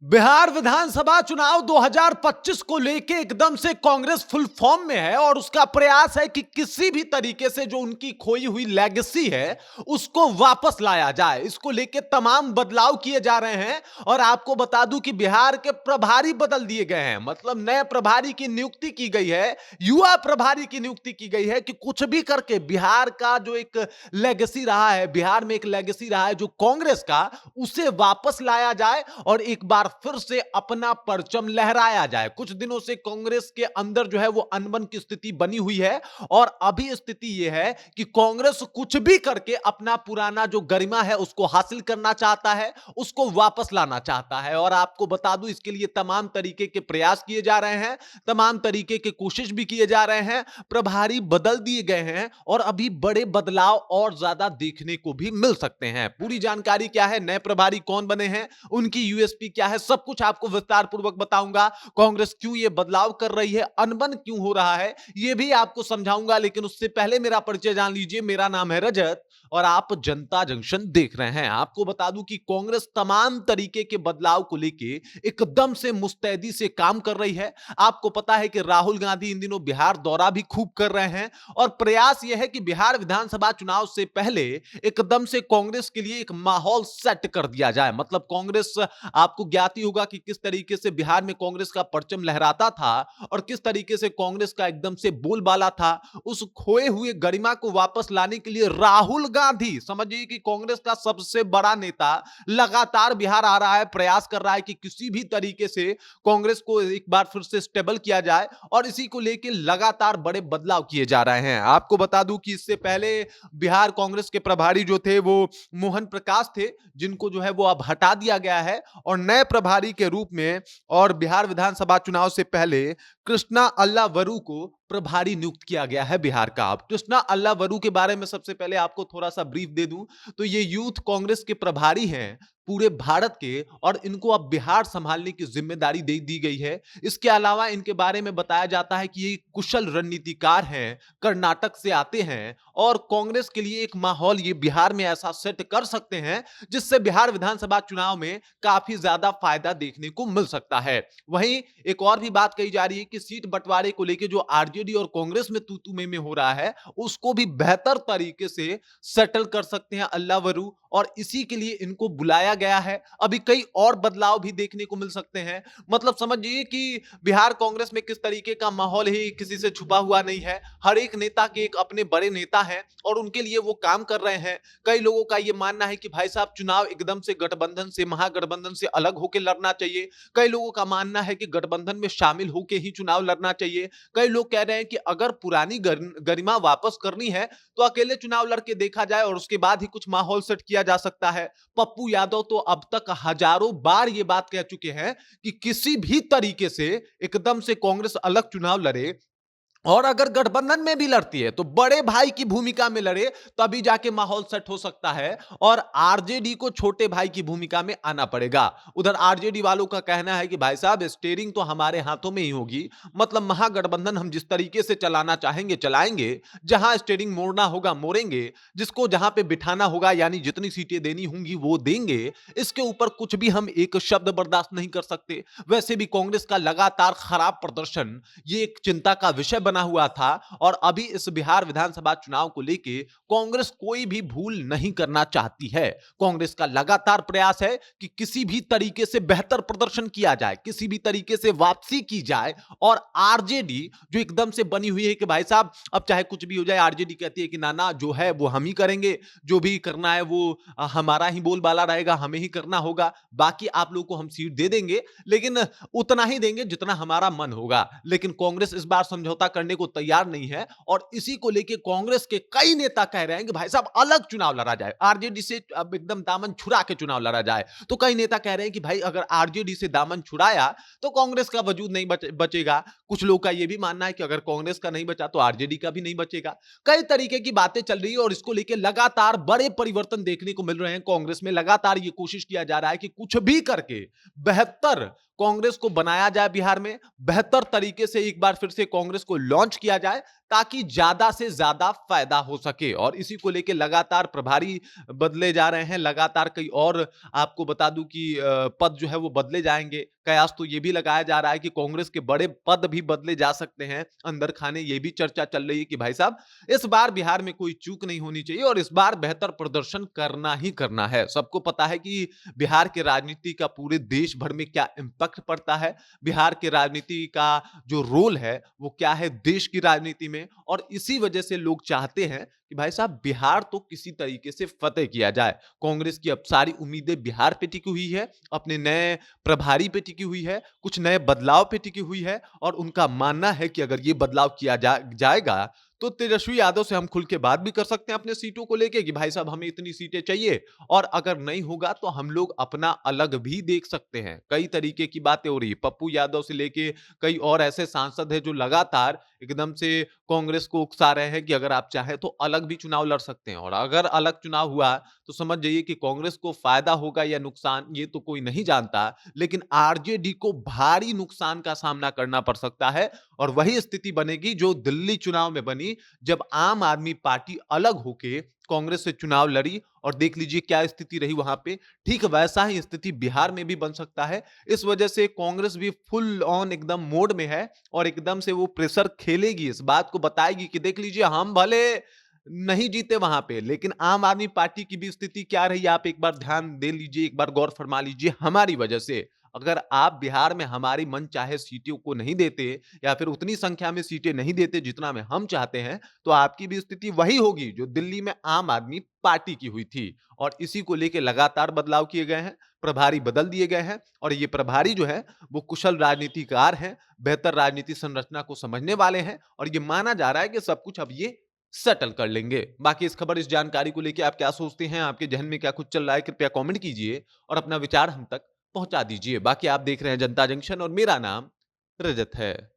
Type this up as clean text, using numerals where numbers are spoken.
बिहार विधानसभा चुनाव 2025 को लेके एकदम से कांग्रेस फुल फॉर्म में है और उसका प्रयास है कि किसी भी तरीके से जो उनकी खोई हुई लेगेसी है उसको वापस लाया जाए। इसको लेके तमाम बदलाव किए जा रहे हैं और आपको बता दूं कि बिहार के प्रभारी बदल दिए गए हैं। मतलब नए प्रभारी की नियुक्ति की गई है, युवा प्रभारी की नियुक्ति की गई है कि कुछ भी करके बिहार का जो एक लेगेसी रहा है, बिहार में एक लेगेसी रहा है जो कांग्रेस का, उसे वापस लाया जाए और एक बार फिर से अपना परचम लहराया जाए। कुछ दिनों से कांग्रेस के अंदर जो है वो अनबन की स्थिति बनी हुई है और अभी स्थिति यह है कि कांग्रेस कुछ भी करके अपना पुराना जो गरिमा है उसको हासिल करना चाहता है, उसको वापस लाना चाहता है। और आपको बता दूं इसके लिए तमाम तरीके के प्रयास किए जा रहे हैं, तमाम तरीके के कोशिश भी किए जा रहे हैं। प्रभारी बदल दिए गए हैं और अभी बड़े बदलाव और ज्यादा देखने को भी मिल सकते हैं। पूरी जानकारी क्या है, नए प्रभारी कौन बने हैं, उनकी यूएसपी क्या है, सब कुछ आपको विस्तार पूर्वक बताऊंगा। कांग्रेस क्यों ये बदलाव कर रही है, अनबन क्यों हो रहा है, ये भी आपको समझाऊंगा। लेकिन उससे पहले मेरा परिचय जान लीजिए। मेरा नाम है रजत और आप जनता जंक्शन देख रहे हैं। आपको बता दूं कि कांग्रेस तमाम तरीके के बदलाव को लेके एकदम से मुस्तैदी से काम कर रही है। आपको पता है कि राहुल गांधी इन दिनों बिहार दौरा भी खूब कर रहे हैं और प्रयास यह है कि बिहार विधानसभा चुनाव से पहले एकदम से कांग्रेस के लिए एक माहौल सेट कर दिया जाए। मतलब कांग्रेस, आपको ज्ञात ही होगा कि किस तरीके से बिहार में कांग्रेस का परचम लहराता था और किस तरीके से कांग्रेस का एकदम से बोलबाला था। उस खोए हुए गरिमा को वापस लाने के लिए राहुल गांधी, समझिए कि कांग्रेस का सबसे बड़ा नेता, लगातार बिहार आ रहा है, प्रयास कर रहा है कि किसी भी तरीके से कांग्रेस को एक बार फिर से स्टेबल किया जाए और इसी को लेकर लगातार बड़े बदलाव किए जा रहे हैं। आपको बता दूं कि इससे पहले बिहार कांग्रेस के प्रभारी जो थे वो मोहन प्रकाश थे, जिनको जो है वो अब हटा दिया गया है और नए प्रभारी के रूप में और बिहार विधानसभा चुनाव से पहले कृष्णा अल्लावरू को प्रभारी नियुक्त किया गया है बिहार का। अब कृष्णा अल्लावरू के बारे में सबसे पहले आपको थोड़ा सा ब्रीफ दे दूं तो ये यूथ कांग्रेस के प्रभारी हैं पूरे भारत के और इनको अब बिहार संभालने की जिम्मेदारी दे दी गई है। इसके अलावा इनके बारे में बताया जाता है कि ये कुशल रणनीतिकार हैं, कर्नाटक से आते हैं और कांग्रेस के लिए एक माहौल ये बिहार में ऐसा सेट कर सकते हैं जिससे बिहार विधानसभा चुनाव में काफी ज्यादा फायदा देखने को मिल सकता है। वहीं एक और भी बात कही जा रही है कि सीट बंटवारे को लेकर जो आरजेडी और कांग्रेस में तू में हो रहा है उसको भी बेहतर तरीके से सेटल कर सकते हैं अल्लावरू और इसी के लिए इनको बुलाया गया है। अभी कई और बदलाव भी देखने को मिल सकते हैं। मतलब समझिए कि बिहार कांग्रेस में किस तरीके का माहौल ही किसी से छुपा हुआ नहीं है। हर एक नेता के एक अपने बड़े नेता हैं और उनके लिए वो काम कर रहे हैं। कई लोगों का ये मानना है कि भाई साहब चुनाव एकदम से गठबंधन से, महागठबंधन से अलग होकर लड़ना चाहिए। कई लोगों का मानना है कि गठबंधन में शामिल होकर ही चुनाव लड़ना चाहिए। कई लोग कह रहे हैं कि अगर पुरानी गरिमा वापस करनी है तो अकेले चुनाव लड़के देखा जाए और उसके बाद ही कुछ माहौल सेट किया जा सकता है। पप्पू यादव तो अब तक हजारों बार ये बात कह चुके हैं कि किसी भी तरीके से एकदम से कांग्रेस अलग चुनाव लड़े और अगर गठबंधन में भी लड़ती है तो बड़े भाई की भूमिका में लड़े, तभी जाके माहौल सेट हो सकता है और आरजेडी को छोटे भाई की भूमिका में आना पड़ेगा। उधर आरजेडी वालों का कहना है कि भाई साहब स्टीयरिंग तो हमारे हाथों में ही होगी। मतलब महागठबंधन हम जिस तरीके से चलाना चाहेंगे चलाएंगे, जहां स्टीयरिंग मोड़ना होगा मोड़ेंगे, जिसको जहां पे बिठाना होगा यानी जितनी सीटें देनी होंगी वो देंगे। इसके ऊपर कुछ भी हम एक शब्द बर्दाश्त नहीं कर सकते। वैसे भी कांग्रेस का लगातार खराब प्रदर्शन ये एक चिंता का विषय बना हुआ था और अभी इस बिहार विधानसभा चुनाव को लेके कांग्रेस कोई भी भूल नहीं करना चाहती है। कांग्रेस का लगातार प्रयास है कि किसी भी तरीके से बेहतर प्रदर्शन किया जाए, किसी भी तरीके से वापसी की जाए और आरजेडी जो एकदम से बनी हुई है कि भाई साहब अब चाहे कुछ भी हो जाए, आरजेडी कहती है कि ना ना जो है वो हम ही करेंगे, जो भी करना है वो हमारा ही बोलबाला रहेगा, हमें ही करना होगा, बाकी आप लोगों को हम सीट दे देंगे लेकिन उतना ही देंगे जितना हमारा मन होगा। लेकिन कांग्रेस इस बार समझौता करने को तैयार नहीं है और इसी को लेकर कांग्रेस के कई नेता कह रहे हैं कि भाई साहब अलग चुनाव लड़ा जाए, आरजेडी से अब एकदम दामन छुड़ा के चुनाव लड़ा जाए। तो कई नेता कह रहे हैं कि भाई अगर आरजेडी से दामन छुड़ाया तो कांग्रेस का वजूद नहीं बचेगा। कुछ लोग का यह भी मानना है कि अगर कांग्रेस का नहीं बचा तो आरजेडी का भी नहीं बचेगा। कई तरीके की बातें चल रही है और इसको लेकर लगातार बड़े परिवर्तन देखने को मिल रहे हैं। कांग्रेस में लगातार यह कोशिश किया जा रहा है कि कुछ भी करके बेहतर कांग्रेस को बनाया जाए, बिहार में बेहतर तरीके से एक बार फिर से कांग्रेस को लॉन्च किया जाए ताकि ज्यादा से ज्यादा फायदा हो सके। और इसी को लेकर लगातार प्रभारी बदले जा रहे हैं, लगातार कई और आपको बता दूं कि पद जो है वो बदले जाएंगे। कयास तो ये भी लगाया जा रहा है कि कांग्रेस के बड़े पद भी बदले जा सकते हैं अंदर खाने। ये भी चर्चा चल रही है कि भाई साहब इस बार बिहार में कोई चूक नहीं होनी चाहिए और इस बार बेहतर प्रदर्शन करना ही करना है। सबको पता है कि बिहार के राजनीति का पूरे देश भर में क्या इंपैक्ट पड़ता है, बिहार के राजनीति का जो रोल है वो क्या है देश की राजनीति में। और इसी वजह से लोग चाहते हैं कि भाई साहब बिहार तो किसी तरीके से फतेह किया जाए। कांग्रेस की अब सारी उम्मीदें बिहार पे टिकी हुई है, अपने नए प्रभारी पे टिकी हुई है, कुछ नए बदलाव पे टिकी हुई है। और उनका मानना है कि अगर ये बदलाव किया जाएगा तो तेजस्वी यादव से हम खुल के बात भी कर सकते हैं अपने सीटों को लेके कि भाई साहब हमें इतनी सीटें चाहिए। और अगर नहीं होगा तो हम लोग अपना अलग भी देख सकते हैं। कई तरीके की बातें हो रही है, पप्पू यादव से लेके कई और ऐसे सांसद हैं जो लगातार एकदम से कांग्रेस को उकसा रहे हैं कि अगर आप चाहें तो अलग भी चुनाव लड़ सकते हैं। और अगर अलग चुनाव हुआ तो समझ जाइए कि कांग्रेस को फायदा होगा या नुकसान ये तो कोई नहीं जानता, लेकिन आरजेडी को भारी नुकसान का सामना करना पड़ सकता है। और वही स्थिति बनेगी जो दिल्ली चुनाव में बनी, जब आम आदमी पार्टी अलग होके कांग्रेस से चुनाव लड़ी और देख लीजिए क्या स्थिति रही वहां पे। ठीक वैसा ही स्थिति बिहार में भी बन सकता है। इस वजह से कांग्रेस भी फुल ऑन एकदम मोड में है और एकदम से वो प्रेशर खेलेगी, इस बात को बताएगी कि देख लीजिए हम भले नहीं जीते वहां पे, लेकिन आम आदमी पार्टी की भी स्थिति क्या रही आप एक बार ध्यान दे लीजिए, एक बार गौर फरमा लीजिए। हमारी वजह से अगर आप बिहार में हमारी मन चाहे सीटों को नहीं देते या फिर उतनी संख्या में सीटें नहीं देते जितना में हम चाहते हैं, तो आपकी भी स्थिति वही होगी जो दिल्ली में आम आदमी पार्टी की हुई थी। और इसी को लेकर लगातार बदलाव किए गए हैं, प्रभारी बदल दिए गए हैं। और ये प्रभारी जो है वो कुशल राजनीतिकार हैं, बेहतर राजनीति संरचना को समझने वाले हैं और ये माना जा रहा है कि सब कुछ अब ये सेटल कर लेंगे। बाकी इस खबर, इस जानकारी को लेके आप क्या सोचते हैं, आपके जहन में क्या कुछ चल रहा है, कृपया कमेंट कीजिए और अपना विचार हम तक पहुंचा दीजिए। बाकी आप देख रहे हैं जनता जंक्शन और मेरा नाम रजत है।